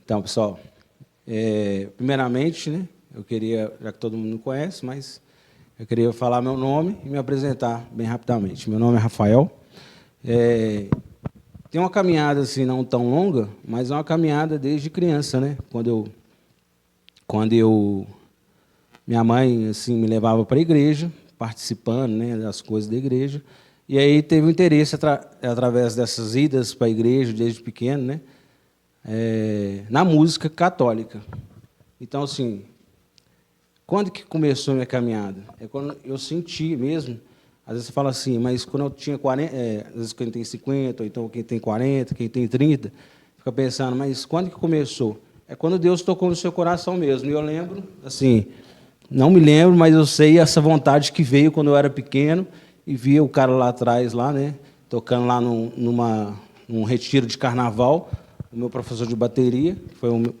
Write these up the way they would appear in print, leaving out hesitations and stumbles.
Então, pessoal, primeiramente, né, eu queria, já que todo mundo me conhece, mas eu queria falar meu nome e me apresentar bem rapidamente. Meu nome é Rafael. Tem uma caminhada assim não tão longa, mas é uma caminhada desde criança, né? Quando minha mãe assim me levava para a igreja, participando, né, das coisas da igreja, e aí teve um interesse através dessas idas para a igreja desde pequeno, né, na música católica. Então, assim, quando que começou a minha caminhada? É quando eu senti mesmo. Às vezes você fala assim, mas quando eu tinha 40, às vezes quem tem 50, ou então quem tem 40, quem tem 30, fica pensando, mas quando que começou? É quando Deus tocou no seu coração mesmo. E eu lembro, assim, não me lembro, mas eu sei essa vontade que veio quando eu era pequeno e via o cara lá atrás, lá, né, tocando lá num retiro de carnaval, o meu professor de bateria, que foi um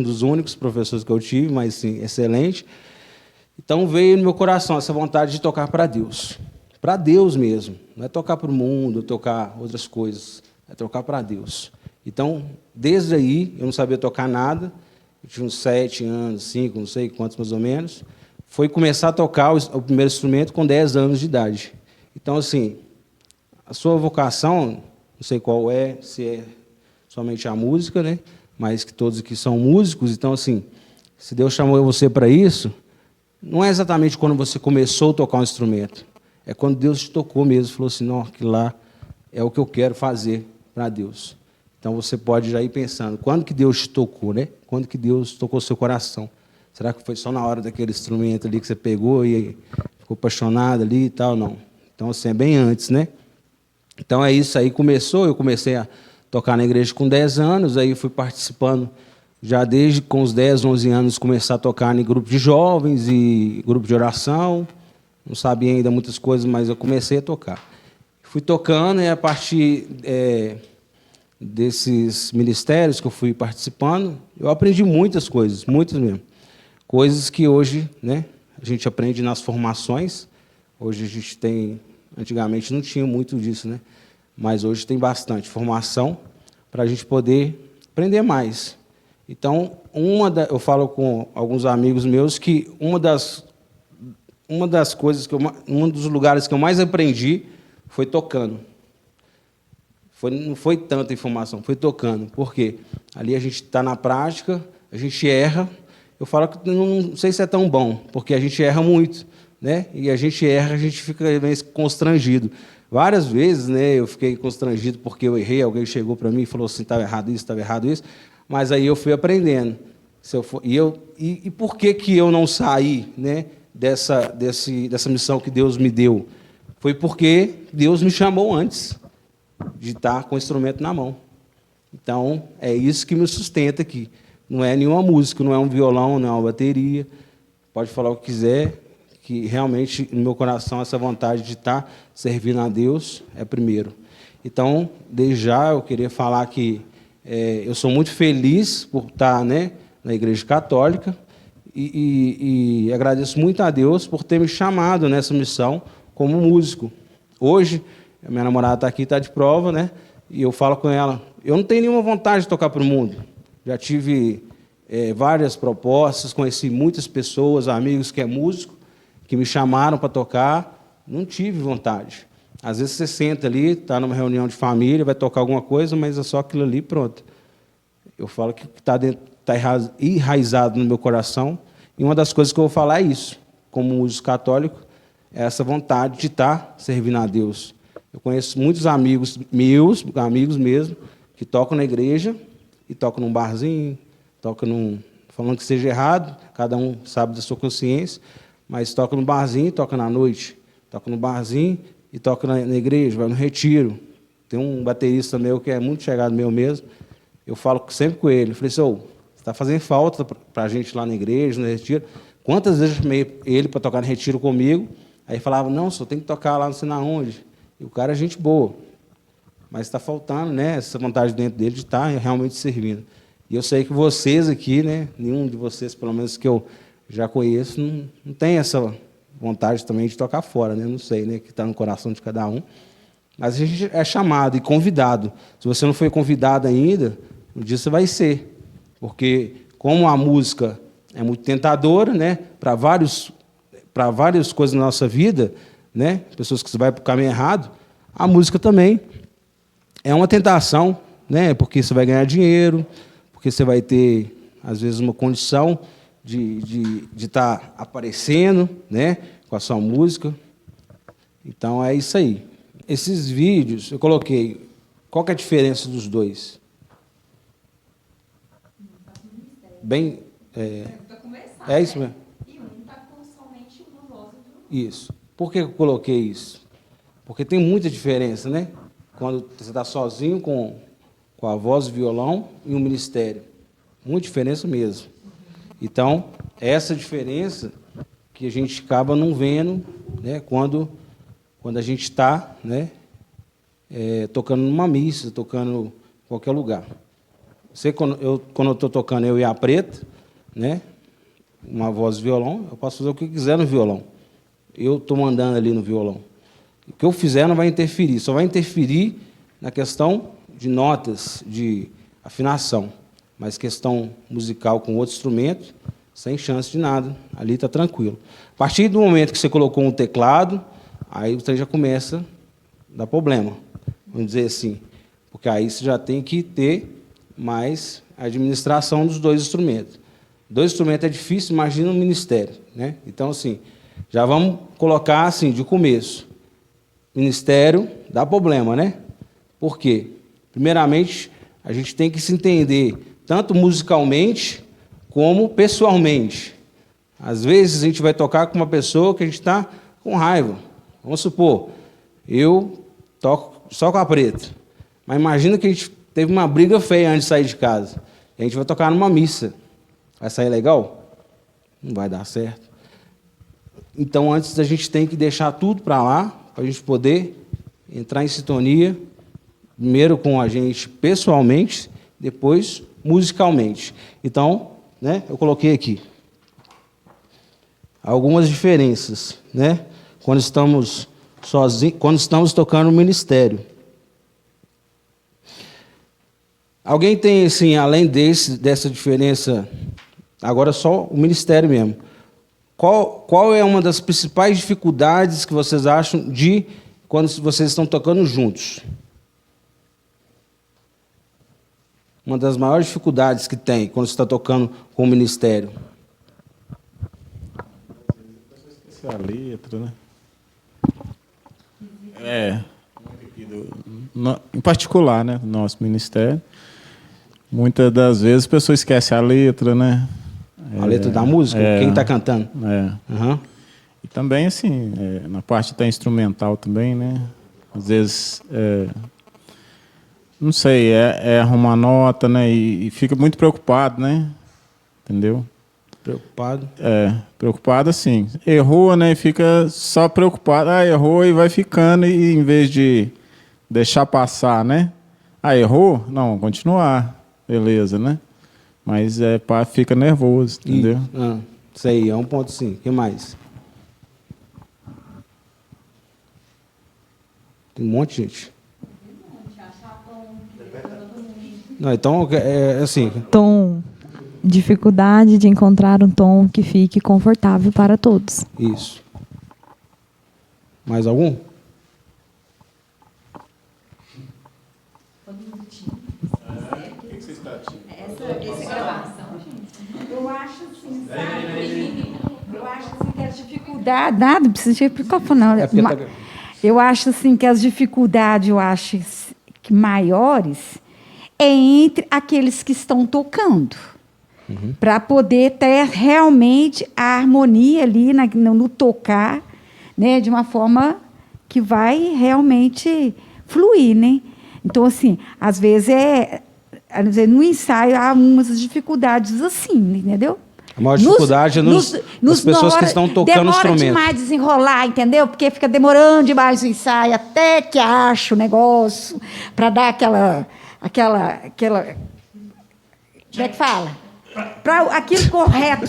dos únicos professores que eu tive, mas sim, excelente. Então veio no meu coração essa vontade de tocar para Deus mesmo. Não é tocar para o mundo, tocar outras coisas, é tocar para Deus. Então, desde aí, eu não sabia tocar nada, eu tinha uns 7 anos, 5, não sei quantos mais ou menos, foi começar a tocar o primeiro instrumento com 10 anos de idade. Então, assim, a sua vocação, não sei qual é, se é somente a música, né? Mas que todos aqui são músicos, então, assim, se Deus chamou você para isso, não é exatamente quando você começou a tocar um instrumento, é quando Deus te tocou mesmo, falou assim, não, que lá é o que eu quero fazer para Deus. Então, você pode já ir pensando, quando que Deus te tocou, né? Quando que Deus tocou o seu coração? Será que foi só na hora daquele instrumento ali que você pegou e ficou apaixonado ali e tal? Não. Então, assim, é bem antes, né? Então, é isso aí, eu comecei a tocar na igreja com 10 anos, aí fui participando, já desde com os 10, 11 anos, começar a tocar em grupo de jovens e grupo de oração, não sabia ainda muitas coisas, mas eu comecei a tocar. Fui tocando e, a partir desses ministérios que eu fui participando, eu aprendi muitas coisas, muitas mesmo. Coisas que hoje, né, a gente aprende nas formações, hoje a gente tem, antigamente não tinha muito disso, né? Mas hoje tem bastante formação para a gente poder aprender mais. Então, eu falo com alguns amigos meus que uma das coisas um dos lugares que eu mais aprendi foi tocando. Não foi tanta informação, foi tocando. Por quê? Ali a gente está na prática, a gente erra. Eu falo que não sei se é tão bom, porque a gente erra muito, né? E a gente erra, a gente fica meio constrangido. Várias vezes, né, eu fiquei constrangido porque eu errei, alguém chegou para mim e falou assim, estava errado isso, mas aí eu fui aprendendo. E por que eu não saí, né, dessa missão que Deus me deu? Foi porque Deus me chamou antes de estar com o instrumento na mão. Então, é isso que me sustenta aqui. Não é nenhuma música, não é um violão, não é uma bateria. Pode falar o que quiser, que realmente no meu coração essa vontade de estar servindo a Deus é primeiro. Então, desde já eu queria falar que eu sou muito feliz por estar, né, na Igreja Católica e agradeço muito a Deus por ter me chamado nessa missão como músico. Hoje, a minha namorada está aqui, está de prova, né, e eu falo com ela, eu não tenho nenhuma vontade de tocar para o mundo. Já tive várias propostas, conheci muitas pessoas, amigos que é músico, que me chamaram para tocar, não tive vontade. Às vezes você senta ali, está numa reunião de família, vai tocar alguma coisa, mas é só aquilo ali, pronto. Eu falo que está enraizado no meu coração, e uma das coisas que eu vou falar é isso, como músico católico, é essa vontade de estar servindo a Deus. Eu conheço muitos amigos meus, amigos mesmo, que tocam na igreja e tocam num barzinho, falando que seja errado, cada um sabe da sua consciência, mas toca no barzinho, toca na noite, toca no barzinho e toca na igreja, vai no retiro. Tem um baterista meu que é muito chegado meu mesmo, eu falo sempre com ele, eu falei assim, você está fazendo falta para a gente lá na igreja, no retiro. Quantas vezes eu chamei ele para tocar no retiro comigo, aí falava, não, só tem que tocar lá não sei na onde. E o cara é gente boa, mas está faltando, né, essa vontade dentro dele de estar realmente servindo. E eu sei que vocês aqui, né, nenhum de vocês, pelo menos que eu já conheço, não tem essa vontade também de tocar fora, né? Não sei, né, que está no coração de cada um. Mas a gente é chamado e convidado. Se você não foi convidado ainda, um dia você vai ser. Porque, como a música é muito tentadora, né, para várias coisas na nossa vida, né, pessoas que vai para o caminho errado, a música também é uma tentação, né, porque você vai ganhar dinheiro, porque você vai ter, às vezes, uma condição de estar aparecendo, né, com a sua música. Então, é isso aí. Esses vídeos, eu coloquei, qual que é a diferença dos dois? Bem, é isso mesmo? E um está com somente uma voz e violão. Isso. Por que eu coloquei isso? Porque tem muita diferença, né? Quando você está sozinho com a voz e violão e um ministério. Muita diferença mesmo. Então, essa diferença que a gente acaba não vendo, né, quando a gente está, né, tocando numa missa, tocando em qualquer lugar. Quando eu estou tocando eu e a Preta, né, uma voz e violão, eu posso fazer o que eu quiser no violão. Eu estou mandando ali no violão. O que eu fizer não vai interferir, só vai interferir na questão de notas, de afinação. Mas questão musical com outro instrumento, sem chance de nada, ali está tranquilo. A partir do momento que você colocou um teclado, aí você já começa a dar problema, vamos dizer assim. Porque aí você já tem que ter mais a administração dos dois instrumentos. Dois instrumentos é difícil, imagina um ministério, né? Então, assim, já vamos colocar assim, de começo. Ministério dá problema, né? Por quê? Primeiramente, a gente tem que se entender, tanto musicalmente, como pessoalmente. Às vezes, a gente vai tocar com uma pessoa que a gente está com raiva. Vamos supor, eu toco só com a Preta. Mas imagina que a gente teve uma briga feia antes de sair de casa. E a gente vai tocar numa missa. Vai sair legal? Não vai dar certo. Então, antes a gente tem que deixar tudo para lá, para a gente poder entrar em sintonia, primeiro com a gente pessoalmente, depois musicalmente. Então, né, eu coloquei aqui algumas diferenças, né, quando estamos sozinhos, quando estamos tocando no ministério. Alguém tem, assim, além dessa diferença, agora só o ministério mesmo, qual é uma das principais dificuldades que vocês acham de quando vocês estão tocando juntos? Uma das maiores dificuldades que tem quando você está tocando com o ministério? A letra, né? Em particular, né, nosso ministério, muitas das vezes a pessoa esquece a letra, né? A letra da música? Quem está cantando? Uhum. E também, assim, na parte da instrumental também, né? Às vezes, não sei, arruma nota, né? E fica muito preocupado, né? Entendeu? Preocupado? Preocupado, assim. Errou, né? E fica só preocupado. Errou e vai ficando, e em vez de deixar passar, né? Errou? Não, continuar. Beleza, né? Mas fica nervoso, entendeu? Isso aí, é um ponto sim. O que mais? Tem um monte de gente. Não, então, assim... Tom. Dificuldade de encontrar um tom que fique confortável para todos. Isso. Mais algum? Eu acho assim, sabe? Eu acho assim que as dificuldades... Nada, não precisa de microfone, não. Eu acho assim que as dificuldades, eu acho que maiores, é entre aqueles que estão tocando. Para poder ter realmente a harmonia ali no tocar, né, de uma forma que vai realmente fluir, né? Então, assim, às vezes no ensaio há umas dificuldades assim, entendeu? A maior dificuldade é nas pessoas que estão tocando o instrumento. Demora demais desenrolar, entendeu? Porque fica demorando demais o ensaio, até que acha o negócio, para dar aquela... Como é que fala? Para aquilo correto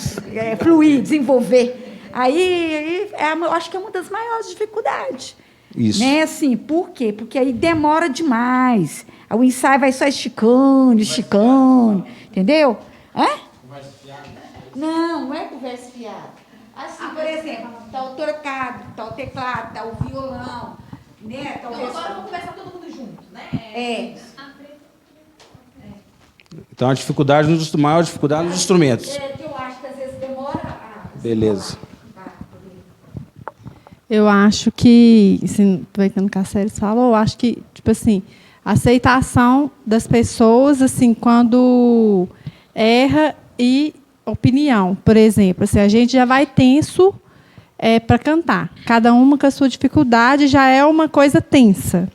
fluir, desenvolver. Aí eu acho que é uma das maiores dificuldades. Isso. Né? Assim, por quê? Porque aí demora demais. O ensaio vai só esticando, entendeu? Hã? Não é conversa fiada. Assim, por exemplo, tá o tocado, tá o teclado, tá o violão, né? Então, agora vamos conversar todo mundo junto, né? É. Então, a dificuldade, maior dificuldade nos instrumentos. Que eu acho que às vezes demora Beleza. Eu acho que, assim, aproveitando que a Célis falou, eu acho que, tipo assim, a aceitação das pessoas, assim, quando erra e opinião, por exemplo, assim, a gente já vai tenso para cantar. Cada uma com a sua dificuldade já é uma coisa tensa.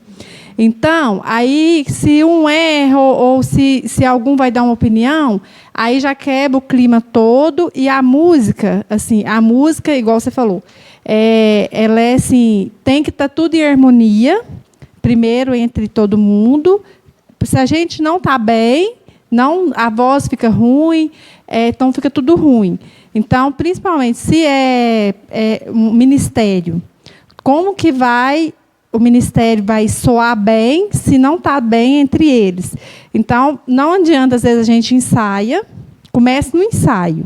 Então, aí, se um erra ou se algum vai dar uma opinião, aí já quebra o clima todo e a música, igual você falou, ela é assim, tem que estar tudo em harmonia, primeiro entre todo mundo. Se a gente não está bem, a voz fica ruim, então fica tudo ruim. Então, principalmente, se é um ministério, como que o ministério vai soar bem se não está bem entre eles? Então, não adianta, às vezes, a gente ensaia, começa no ensaio.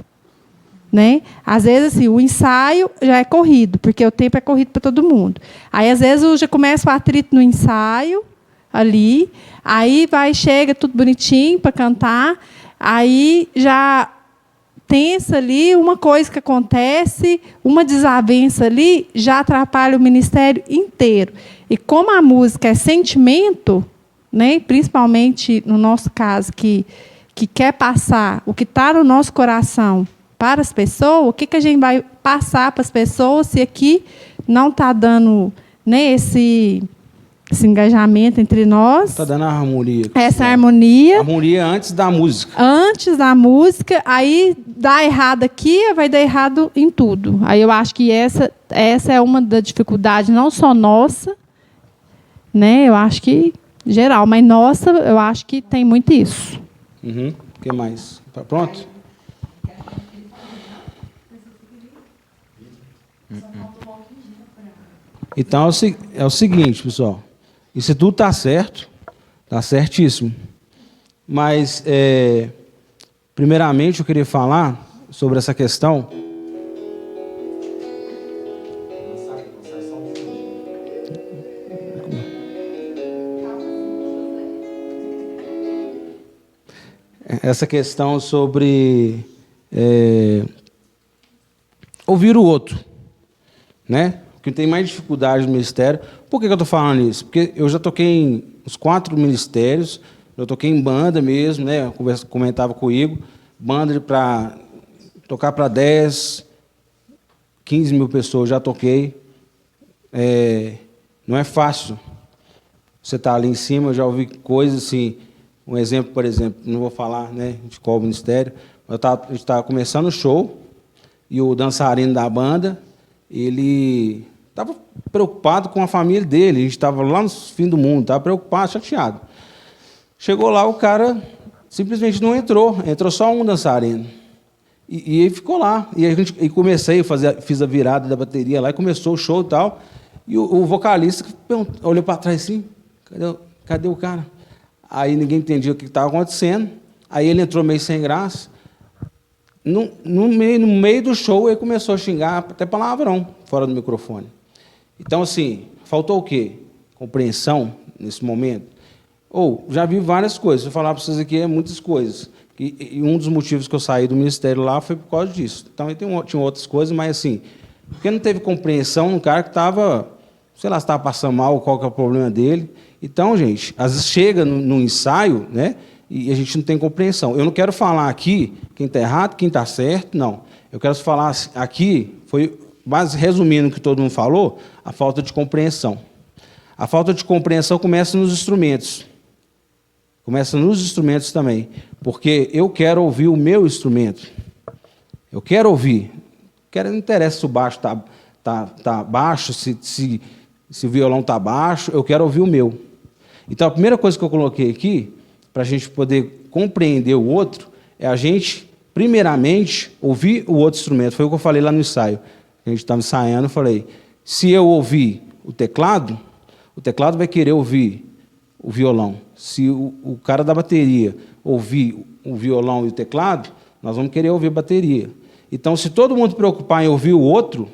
Né? Às vezes, assim, o ensaio já é corrido, porque o tempo é corrido para todo mundo. Aí, às vezes, já começa o atrito no ensaio, ali, aí chega tudo bonitinho para cantar, aí já tensa ali, uma coisa que acontece, uma desavença ali, já atrapalha o ministério inteiro. E como a música é sentimento, né, principalmente no nosso caso, que quer passar o que está no nosso coração para as pessoas, o que a gente vai passar para as pessoas se aqui não está dando, né, esse engajamento entre nós. Está dando a harmonia. Essa harmonia. Harmonia antes da música. Antes da música, aí dá errado aqui, vai dar errado em tudo. Aí eu acho que essa é uma das dificuldades, não só nossa, né? Eu acho que geral, mas nossa, eu acho que tem muito isso. O que mais? Tá pronto? Então é o seguinte, pessoal. Isso tudo está certo, está certíssimo. Mas, primeiramente, eu queria falar sobre essa questão. Essa questão sobre ouvir o outro, né? Que tem mais dificuldade no ministério. Por que eu estou falando isso? Porque eu já toquei em uns 4 ministérios, eu toquei em banda mesmo, né? Eu comentava com o Igor, banda para tocar para 10, 15 mil pessoas, já toquei. Não é fácil. Você está ali em cima, eu já ouvi coisas assim, um exemplo, por exemplo, não vou falar, né, de qual ministério, a gente estava começando o show, e o dançarino da banda, ele estava preocupado com a família dele, a gente estava lá no fim do mundo, estava preocupado, chateado. Chegou lá, o cara simplesmente não entrou só um dançarino. E ele ficou lá. E comecei, fiz a virada da bateria lá, e começou o show e tal, e o vocalista olhou para trás assim, cadê o cara? Aí ninguém entendia o que estava acontecendo, aí ele entrou meio sem graça. No meio do show, ele começou a xingar até palavrão, fora do microfone. Então, assim, faltou o quê? Compreensão nesse momento? Já vi várias coisas, vou falar para vocês aqui muitas coisas. E um dos motivos que eu saí do ministério lá foi por causa disso. Também tinha outras coisas, mas, assim, porque não teve compreensão no cara que estava, sei lá, se estava passando mal, qual que é o problema dele. Então, gente, às vezes chega no ensaio, né? E a gente não tem compreensão. Eu não quero falar aqui quem está errado, quem está certo, não. Eu quero falar aqui, mas resumindo o que todo mundo falou, a falta de compreensão. A falta de compreensão começa nos instrumentos. Começa nos instrumentos também. Porque eu quero ouvir o meu instrumento. Eu quero ouvir. Não interessa se o baixo está baixo, se o violão está baixo, eu quero ouvir o meu. Então, a primeira coisa que eu coloquei aqui, para a gente poder compreender o outro, é a gente, primeiramente, ouvir o outro instrumento. Foi o que eu falei lá no ensaio. A gente estava ensaiando, eu falei, se eu ouvir o teclado vai querer ouvir o violão. Se o cara da bateria ouvir o violão e o teclado, nós vamos querer ouvir bateria. Então, se todo mundo preocupar em ouvir o outro,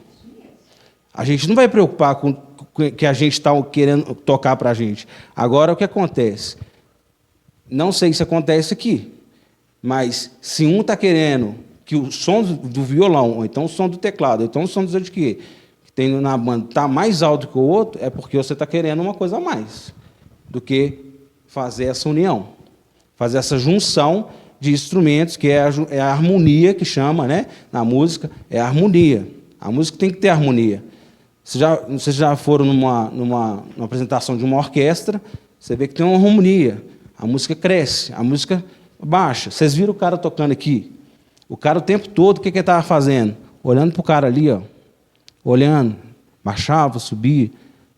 a gente não vai preocupar com o que a gente está querendo tocar para a gente. Agora, o que acontece? Não sei se acontece aqui, mas se um está querendo que o som do violão, ou então o som do teclado, ou então o som do que tem na banda está mais alto que o outro, é porque você está querendo uma coisa a mais do que fazer essa união, fazer essa junção de instrumentos, que é a harmonia que chama, né? Na música, é a harmonia. A música tem que ter harmonia. Vocês já foram numa apresentação de uma orquestra, você vê que tem uma harmonia. A música cresce, a música baixa. Vocês viram o cara tocando aqui? O cara o tempo todo, o que ele estava fazendo? Olhando para o cara ali, ó, olhando, baixava, subia,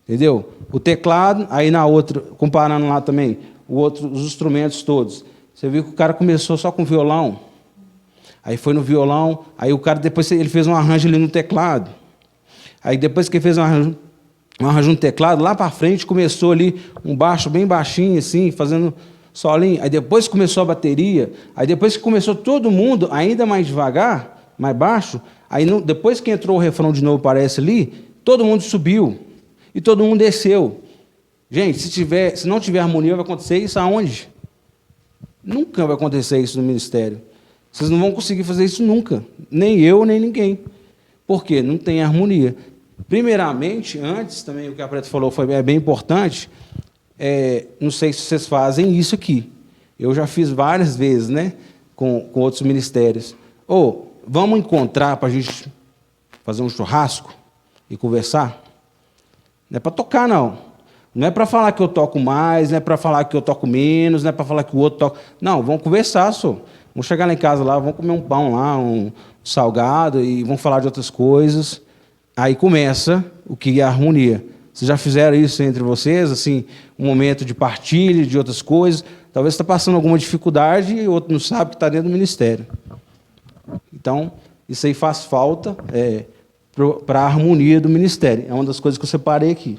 entendeu? O teclado, aí na outra, comparando lá também, os instrumentos todos. Você viu que o cara começou só com violão, aí foi no violão, aí o cara depois ele fez um arranjo ali no teclado. Aí depois que ele fez um arranjo no teclado, lá para frente começou ali um baixo bem baixinho, assim, fazendo solinho. Aí depois começou a bateria. Aí depois que começou todo mundo, ainda mais devagar, mais baixo, aí depois que entrou o refrão de novo, parece ali, todo mundo subiu. E todo mundo desceu. Gente, se não tiver harmonia, vai acontecer isso aonde? Nunca vai acontecer isso no ministério. Vocês não vão conseguir fazer isso nunca. Nem eu, nem ninguém. Por quê? Não tem harmonia. Primeiramente, antes também, o que a Preta falou é bem importante, não sei se vocês fazem isso aqui. Eu já fiz várias vezes, né, com outros ministérios. Vamos encontrar para a gente fazer um churrasco e conversar? Não é para tocar, não. Não é para falar que eu toco mais, não é para falar que eu toco menos, não é para falar que o outro toca. Não, vamos conversar, só. Vamos chegar lá em casa, lá, vamos comer um pão lá, um salgado, e vamos falar de outras coisas. Aí começa o que é a harmonia. Vocês já fizeram isso entre vocês, assim, um momento de partilha de outras coisas? Talvez você está passando alguma dificuldade e o outro não sabe que está dentro do ministério. Então, isso aí faz falta para a harmonia do ministério. É uma das coisas que eu separei aqui.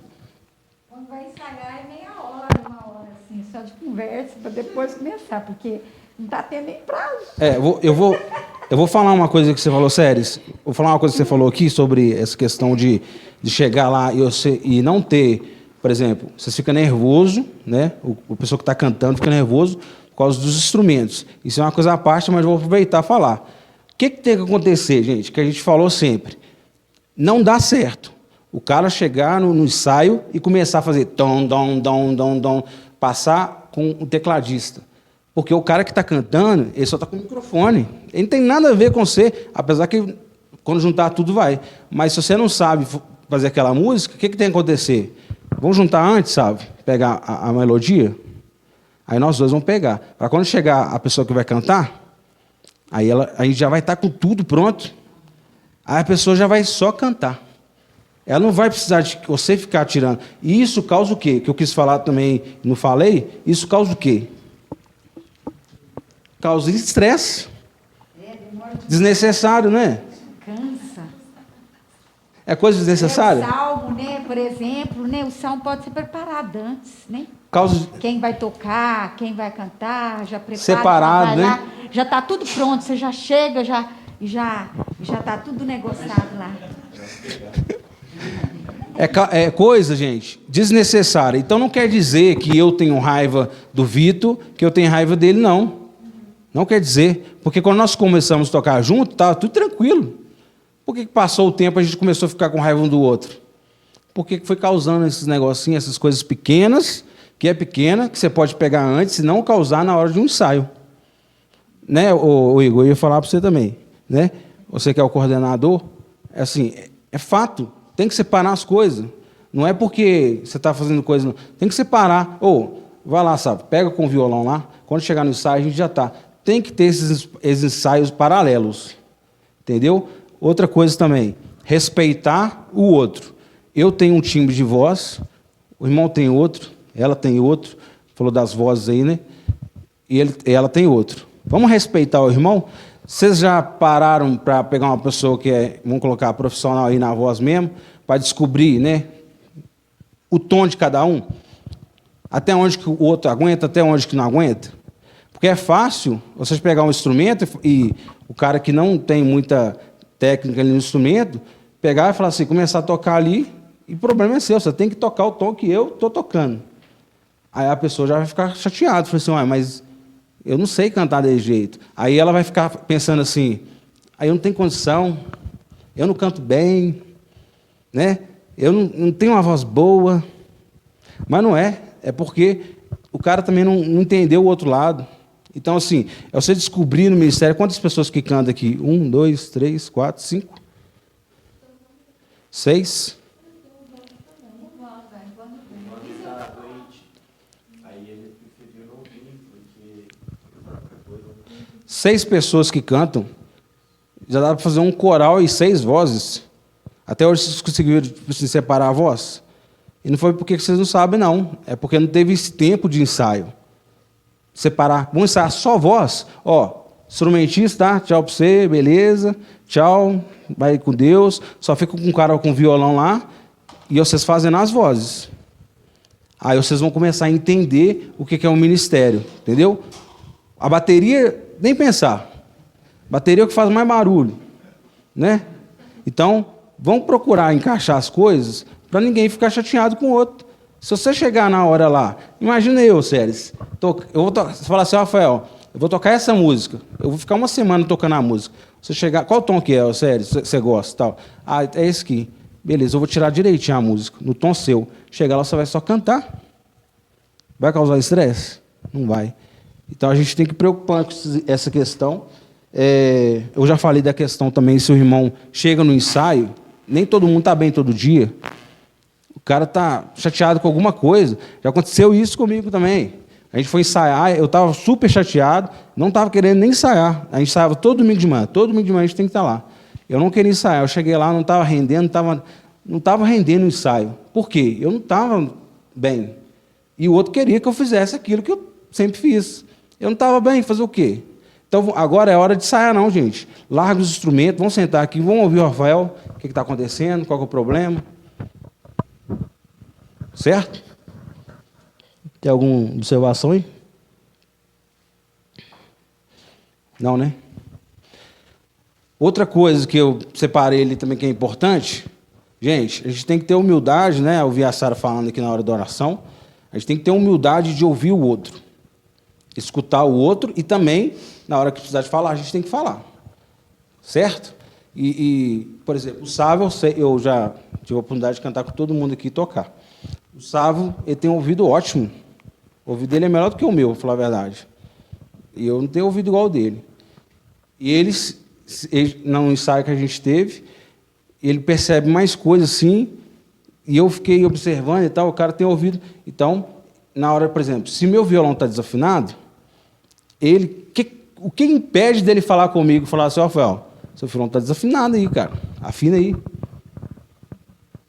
Quando vai ensaiar é meia hora, uma hora, assim, só de conversa, para depois começar, porque não está tendo nem prazo. Eu vou falar uma coisa que você falou, Séries. Vou falar uma coisa que você falou aqui sobre essa questão de chegar lá e não ter, por exemplo, você fica nervoso, né? O pessoa que está cantando fica nervoso por causa dos instrumentos. Isso é uma coisa à parte, mas eu vou aproveitar e falar. O que tem que acontecer, gente? Que a gente falou sempre. Não dá certo o cara chegar no ensaio e começar a fazer tom, dom, dom, dom, dom, passar com o tecladista. Porque o cara que está cantando, ele só está com o microfone. Ele não tem nada a ver com você, apesar que quando juntar tudo vai. Mas se você não sabe fazer aquela música, o que tem que acontecer? Vamos juntar antes, sabe? Pegar a melodia. Aí nós dois vamos pegar. Para quando chegar a pessoa que vai cantar, aí a gente já vai estar com tudo pronto. Aí a pessoa já vai só cantar. Ela não vai precisar de você ficar tirando. E isso causa o quê? Que eu quis falar também, não falei. Isso causa o quê? Causa estresse. Desnecessário, né? Cansa. É coisa desnecessária? O salmo, né, por exemplo, né, o salmo pode ser preparado antes, né? Causa... Quem vai tocar, quem vai cantar, já prepara. Separado, já vai né? lá, já está tudo pronto, você já chega, já está tudo negociado lá. É coisa, gente, desnecessária. Então não quer dizer que eu tenho raiva do Vitor, que eu tenho raiva dele, não. Não quer dizer, porque quando nós começamos a tocar junto, estava tudo tranquilo. Por que passou o tempo e a gente começou a ficar com raiva um do outro? Porque foi causando esses negocinhos, essas coisas pequenas, que é pequena, que você pode pegar antes e não causar na hora de um ensaio. Né, o Igor, eu ia falar para você também. Né? Você que é o coordenador, assim, é fato, tem que separar as coisas. Não é porque você está fazendo coisa, não. Tem que separar. Vai lá, sabe, pega com o violão lá, quando chegar no ensaio a gente já está. Tem que ter esses ensaios paralelos, entendeu? Outra coisa também, respeitar o outro. Eu tenho um timbre de voz, o irmão tem outro, ela tem outro, falou das vozes aí, né? E ela tem outro. Vamos respeitar o irmão? Vocês já pararam para pegar uma pessoa que vamos colocar profissional aí na voz mesmo, para descobrir, né, o tom de cada um? Até onde que o outro aguenta, até onde que não aguenta? Porque é fácil você pegar um instrumento e o cara que não tem muita técnica ali no instrumento, pegar e falar assim, começar a tocar ali, e o problema é seu, você tem que tocar o tom que eu estou tocando. Aí a pessoa já vai ficar chateada, fala assim, mas eu não sei cantar desse jeito. Aí ela vai ficar pensando assim, aí eu não tenho condição, eu não canto bem, né? Eu não tenho uma voz boa. Mas não é, é porque o cara também não entendeu o outro lado. Então, assim, é você descobrir no ministério quantas pessoas que cantam aqui. 1, 2, 3, 4, 5, 6. 6 pessoas que cantam. Já dá para fazer um coral e 6 vozes. Até hoje vocês conseguiram separar a voz? E não foi porque vocês não sabem, não. É porque não teve esse tempo de ensaio. Separar. Vamos ensaiar só voz? Ó, instrumentista, tá? Tchau para você, beleza. Tchau, vai com Deus. Só fica com um cara com violão lá. E vocês fazendo as vozes. Aí vocês vão começar a entender o que é um ministério. Entendeu? A bateria, nem pensar. Bateria é o que faz mais barulho. Né? Então, vamos procurar encaixar as coisas para ninguém ficar chateado com o outro. Se você chegar na hora lá, imagina eu, Séries, você fala assim, Rafael, eu vou tocar essa música, eu vou ficar uma semana tocando a música. Você chegar, qual tom que é, Séries, você gosta, tal? Ah, é esse aqui. Beleza, eu vou tirar direitinho a música, no tom seu. Chegar lá, você vai só cantar. Vai causar estresse? Não vai. Então, a gente tem que preocupar com essa questão. Eu já falei da questão também, se o irmão chega no ensaio, nem todo mundo está bem todo dia. O cara está chateado com alguma coisa. Já aconteceu isso comigo também. A gente foi ensaiar, eu estava super chateado, não estava querendo nem ensaiar. A gente ensaiava todo domingo de manhã a gente tem que estar lá. Eu não queria ensaiar, eu cheguei lá, não estava rendendo, não estava rendendo o ensaio. Por quê? Eu não estava bem. E o outro queria que eu fizesse aquilo que eu sempre fiz. Eu não estava bem, fazer o quê? Então, agora é hora de ensaiar, não, gente. Larga os instrumentos, vamos sentar aqui, vamos ouvir o Rafael, o que está acontecendo, qual que é o problema. Certo? Tem alguma observação aí? Não, né? Outra coisa que eu separei ali também que é importante, gente, a gente tem que ter humildade, né? Eu ouvi a Sara falando aqui na hora da oração. A gente tem que ter humildade de ouvir o outro, escutar o outro e também, na hora que precisar de falar, a gente tem que falar. Certo? Por exemplo, o Sávio, eu já tive a oportunidade de cantar com todo mundo aqui e tocar. O Sávio, ele tem um ouvido ótimo. O ouvido dele é melhor do que o meu, para falar a verdade. E eu não tenho ouvido igual ao dele. E ele, no ensaio que a gente teve, ele percebe mais coisas assim, e eu fiquei observando e tal, o cara tem ouvido. Então, na hora, por exemplo, se meu violão está desafinado, o que impede dele falar comigo, falar assim, Rafael, seu violão está desafinado aí, cara, afina aí.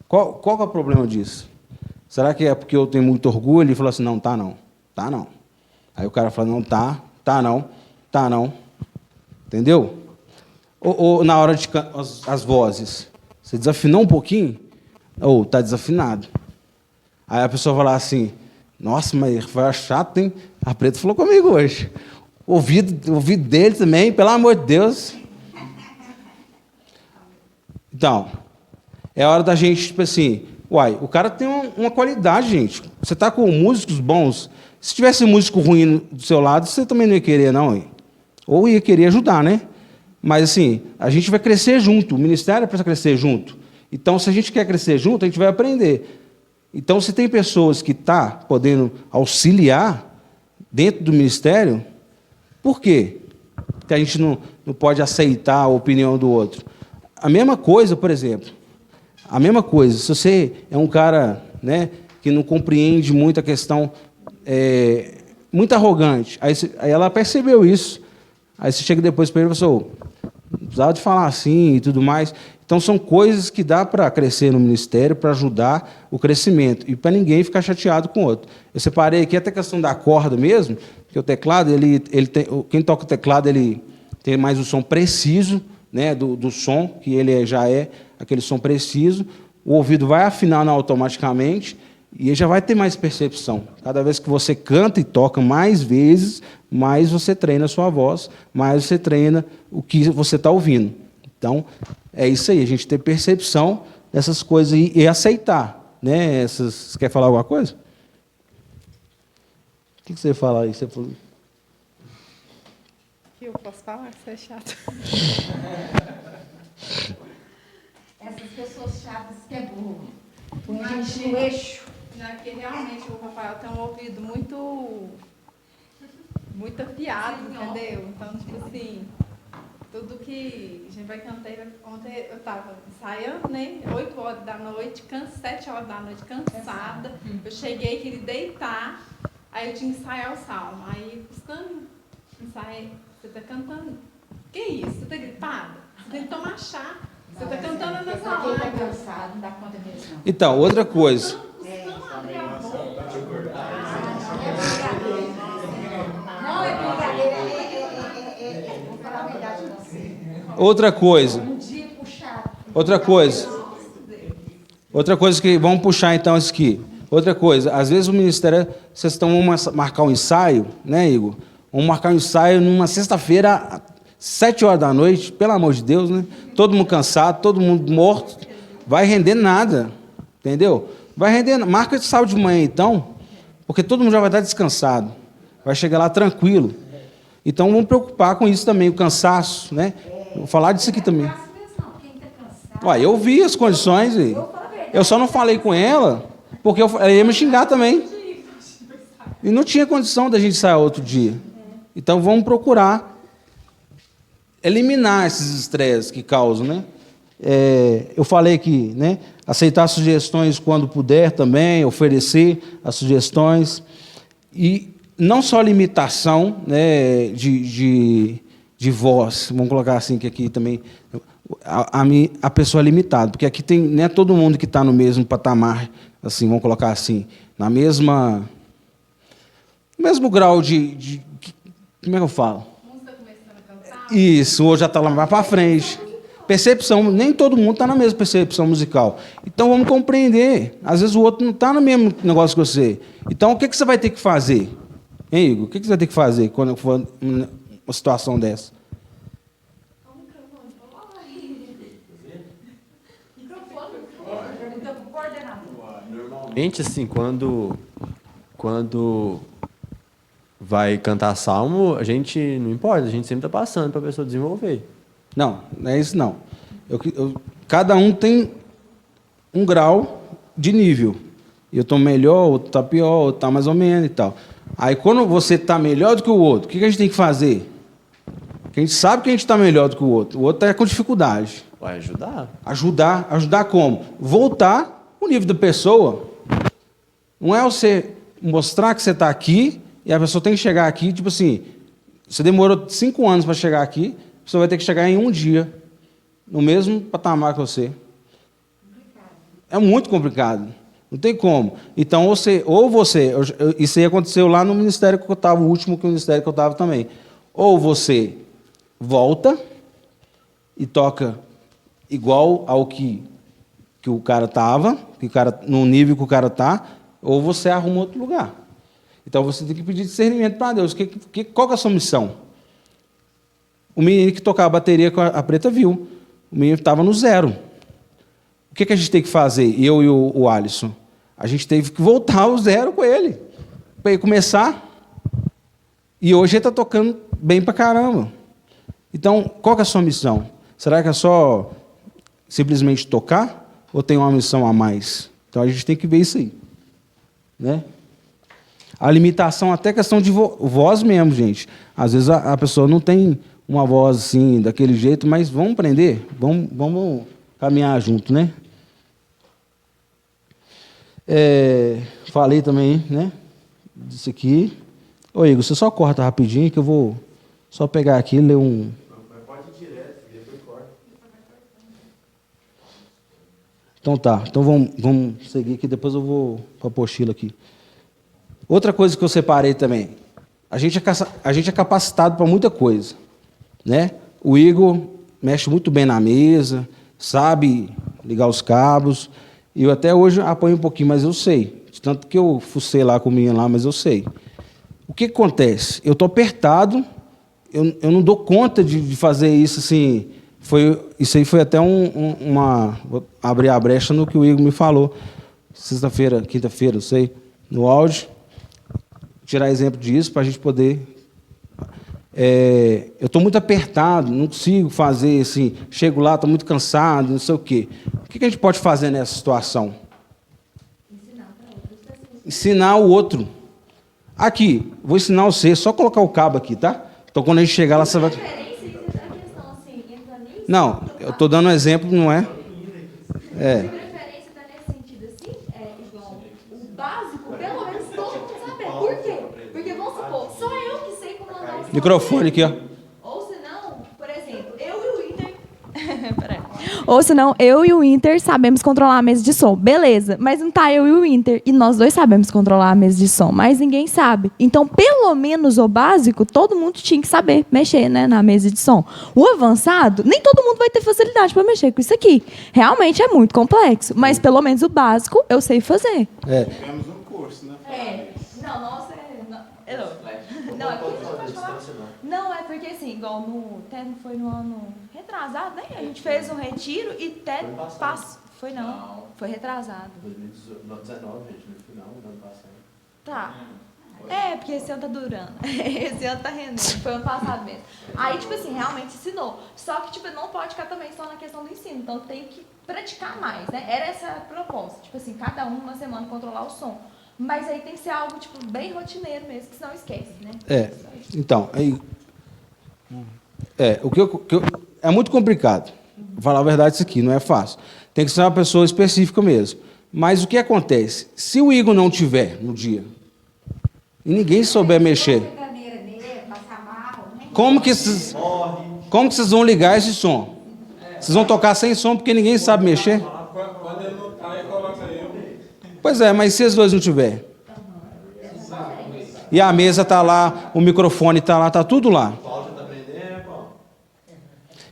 Qual que é o problema disso? Será que é porque eu tenho muito orgulho? Ele falou assim, não, tá não, tá não. Aí o cara fala, não, tá não, tá não. Entendeu? Ou na hora de as vozes, você desafinou um pouquinho? Ou tá desafinado. Aí a pessoa vai lá assim, nossa, mas foi chato, hein? A Preta falou comigo hoje. O ouvido dele também, pelo amor de Deus. Então, é hora da gente, tipo assim, o cara tem uma qualidade, gente. Você está com músicos bons. Se tivesse músico ruim do seu lado, você também não ia querer, não, hein? Ou ia querer ajudar, né? Mas, assim, a gente vai crescer junto. O ministério é para crescer junto. Então, se a gente quer crescer junto, a gente vai aprender. Então, se tem pessoas que estão podendo auxiliar dentro do ministério, por quê? Porque a gente não pode aceitar a opinião do outro. A mesma coisa, por exemplo, se você é um cara, né, que não compreende muito a questão, muito arrogante, aí ela percebeu isso, aí você chega depois para ele e fala assim, não precisava de falar assim e tudo mais. Então, são coisas que dá para crescer no ministério, para ajudar o crescimento, e para ninguém ficar chateado com o outro. Eu separei aqui até a questão da corda mesmo, porque o teclado, quem toca o teclado, ele tem mais o som preciso, né, do som, que ele já é aquele som preciso, o ouvido vai afinando automaticamente, E ele já vai ter mais percepção. Cada vez que você canta e toca mais vezes, mais você treina a sua voz, mais você treina o que você está ouvindo. Então, é isso aí, a gente ter percepção dessas coisas e aceitar. Né? Você quer falar alguma coisa? O que você fala aí? Você falou... Eu posso falar que você é chato. Essas pessoas chatas que é burro. Põe a gente no eixo. Já que realmente o Rafael tem um ouvido muito afiado, entendeu? Então, tipo assim, tudo que a gente vai cantar. Ontem eu estava ensaiando, né? 8 horas da noite, 7 horas da noite, cansada. Eu cheguei, queria deitar, aí eu tinha que ensaiar o salmo. Aí, custando ensaiar, você está cantando. Que isso? Você está gripada? Você tem que tomar chá. Você está cantando nessa hora. Quem está cansado, não dá conta mesmo. Então, outra coisa. Não é brincadeira, vou falar a verdade pra você. Outra coisa. Um dia puxado. Outra coisa. Outra coisa que... Vamos puxar, então, isso aqui. Outra coisa. Às vezes o ministério... Vocês estão... Vamos marcar um ensaio, né, Igor? Vamos marcar um ensaio numa sexta-feira, 7 horas da noite. Pelo amor de Deus, né? Todo mundo cansado, todo mundo morto. Vai render nada. Entendeu? Vai render... Marca de sábado de manhã, então. Porque todo mundo já vai estar descansado. Vai chegar lá tranquilo. Então, vamos preocupar com isso também, o cansaço, né? Vou falar disso aqui também. Ué, eu vi as condições. Eu só não falei com ela, porque ela ia me xingar também. E não tinha condição da gente sair outro dia. Então, vamos procurar eliminar esses estresses que causam, né? Eu falei que, né, aceitar sugestões quando puder também, oferecer as sugestões. E não só limitação, né, de voz, vamos colocar assim, que aqui também a pessoa é limitada, porque aqui tem, não é todo mundo que está no mesmo patamar, assim, vamos colocar assim, no mesmo grau de como é que eu falo? Isso, hoje já está lá mais para frente. Percepção, nem todo mundo está na mesma percepção musical. Então, vamos compreender. Às vezes, o outro não está no mesmo negócio que você. Então, o que você vai ter que fazer? Hein, Igor? O que você vai ter que fazer quando for uma situação dessa? Normalmente, assim, quando vai cantar salmo, a gente não importa, a gente sempre está passando para a pessoa desenvolver. Não, não é isso não. Cada um tem um grau de nível. Eu estou melhor, outro está pior, outro está mais ou menos e tal. Aí, quando você está melhor do que o outro, o que a gente tem que fazer? Porque a gente sabe que a gente está melhor do que o outro está com dificuldade. Vai ajudar. Ajudar como? Voltar o nível da pessoa. Não é você mostrar que você está aqui e a pessoa tem que chegar aqui, tipo assim, você demorou 5 anos para chegar aqui, você vai ter que chegar em um dia, no mesmo patamar que você. É muito complicado. Não tem como. Então, isso aí aconteceu lá no ministério que eu estava, o último que o ministério que eu estava também. Ou você volta e toca igual ao que o cara estava, no nível que o cara está, ou você arruma outro lugar. Então, você tem que pedir discernimento para Deus. Qual que é a sua missão? O menino que tocava a bateria com a Preta viu. O menino estava no 0. O que a gente tem que fazer, eu e o Alisson? A gente teve que voltar ao 0 com ele, para ele começar. E hoje ele está tocando bem para caramba. Então, qual que é a sua missão? Será que é só simplesmente tocar? Ou tem uma missão a mais? Então, a gente tem que ver isso aí. Né? A limitação, até questão de voz mesmo, gente. Às vezes a pessoa não tem uma voz assim, daquele jeito, mas vamos aprender, vamos caminhar junto, né? Falei também, né? Disso aqui. Ô, Igor, você só corta rapidinho que eu vou só pegar aqui e ler um... Pode ir direto, depois corta. Então tá, então vamos seguir aqui, depois eu vou para a apostila aqui. Outra coisa que eu separei também, a gente é capacitado para muita coisa, né? O Igor mexe muito bem na mesa, sabe ligar os cabos, e eu até hoje apanho um pouquinho, mas eu sei tanto que eu fucei lá com o menino lá, mas eu sei. O que acontece? Eu estou apertado, eu não dou conta de fazer isso assim. Isso aí foi até vou abrir a brecha no que o Igor me falou, sexta-feira, quinta-feira, não sei, no áudio, tirar exemplo disso para a gente poder... eu estou muito apertado, não consigo fazer assim, chego lá, estou muito cansado, não sei o quê. O que a gente pode fazer nessa situação? Ensinar o outro. Aqui, vou ensinar você, só colocar o cabo aqui, tá? Então, quando a gente chegar lá, você vai... Não, eu estou dando um exemplo, não é? De preferência, tá nesse sentido assim, igual o básico, pelo menos todo mundo saber. Por quê? Porque, vamos supor, só eu que sei comandar o som. Microfone aqui, ó. Ou senão, por exemplo, eu e o Inter... Peraí. Ou senão, eu e o Inter sabemos controlar a mesa de som. Beleza, mas não tá eu e o Inter. E nós dois sabemos controlar a mesa de som, mas ninguém sabe. Então, pelo menos o básico, todo mundo tinha que saber mexer, né, na mesa de som. O avançado, nem todo mundo vai ter facilidade para mexer com isso aqui. Realmente é muito complexo, mas pelo menos o básico eu sei fazer. Temos um curso, né? Não, nossa, não, é porque você pode falar. Não, é porque assim, igual até foi no ano retrasado, né? A gente fez um retiro e até passou. Foi não, foi retrasado. 2019, gente, no final do ano passado. Tá. Porque esse ano tá durando. Esse ano tá rendendo. Foi ano passado mesmo. Aí, tipo assim, realmente ensinou. Só que, tipo, não pode ficar também só na questão do ensino. Então tem que praticar mais, né? Era essa a proposta. Tipo assim, cada um uma semana controlar o som. Mas aí tem que ser algo, tipo, bem rotineiro mesmo, que senão esquece, né? Então, aí... é muito complicado. Vou falar a verdade, isso aqui não é fácil. Tem que ser uma pessoa específica mesmo. Mas o que acontece? Se o Igor não tiver no dia e ninguém souber mexer, como que vocês vão ligar esse som? Vocês vão tocar sem som porque ninguém sabe mexer? Quando ele não tá, ele coloca eu. Pois é, mas se os dois não tiver? E a mesa está lá, o microfone está lá, está tudo lá.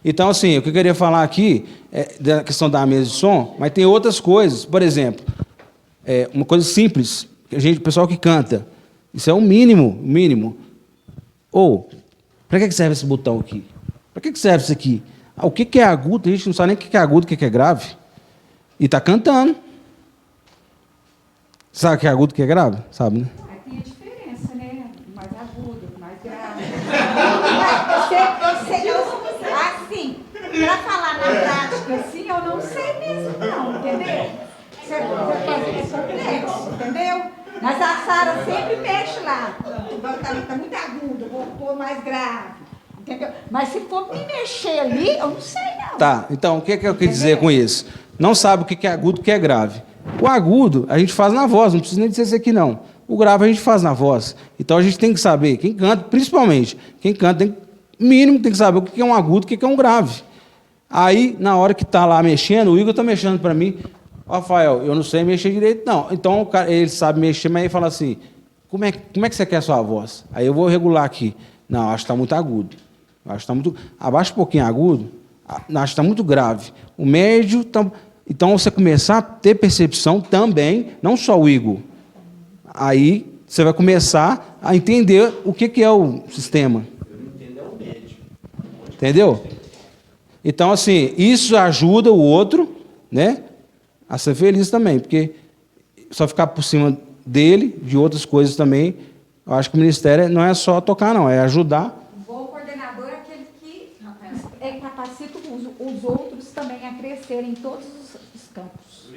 Então, assim, o que eu queria falar aqui é da questão da mesa de som, mas tem outras coisas. Por exemplo, uma coisa simples, que o pessoal que canta, isso é o mínimo. Para que serve esse botão aqui? Para que serve isso aqui? O que é agudo? A gente não sabe nem o que é agudo, o que é grave. E está cantando. Sabe o que é agudo, o que é grave? Sabe, né? Tem a diferença, né? Mais agudo, mais grave. Assim, para falar na prática, assim, eu não sei mesmo, não, entendeu? É complexo, entendeu? Mas a Sara sempre mexe lá. Tá muito agudo, vou pôr mais grave, entendeu? Mas se for me mexer ali, eu não sei, não. Tá, então, o que eu quis dizer com isso? Não sabe o que é agudo e o que é grave. O agudo a gente faz na voz, não precisa nem dizer isso aqui, não. O grave a gente faz na voz. Então a gente tem que saber, quem canta, principalmente, quem canta, mínimo tem que saber o que é um agudo e o que é um grave. Aí, na hora que está lá mexendo, o Igor está mexendo para mim, Rafael, eu não sei mexer direito, não. Então, ele sabe mexer, mas ele fala assim, como é que você quer a sua voz? Aí eu vou regular aqui. Não, acho que está muito agudo. Abaixa um pouquinho agudo, acho que está muito grave. O médio... Então, você começar a ter percepção também, não só o Igor. Aí, você vai começar a entender o que é o sistema. Eu não entendo é o médio. Entendeu? Então, assim, isso ajuda o outro, né, a ser feliz também, porque só ficar por cima dele, de outras coisas também, eu acho que o ministério não é só tocar, não, é ajudar. O bom coordenador é aquele que capacita os outros também a crescerem em todos os campos.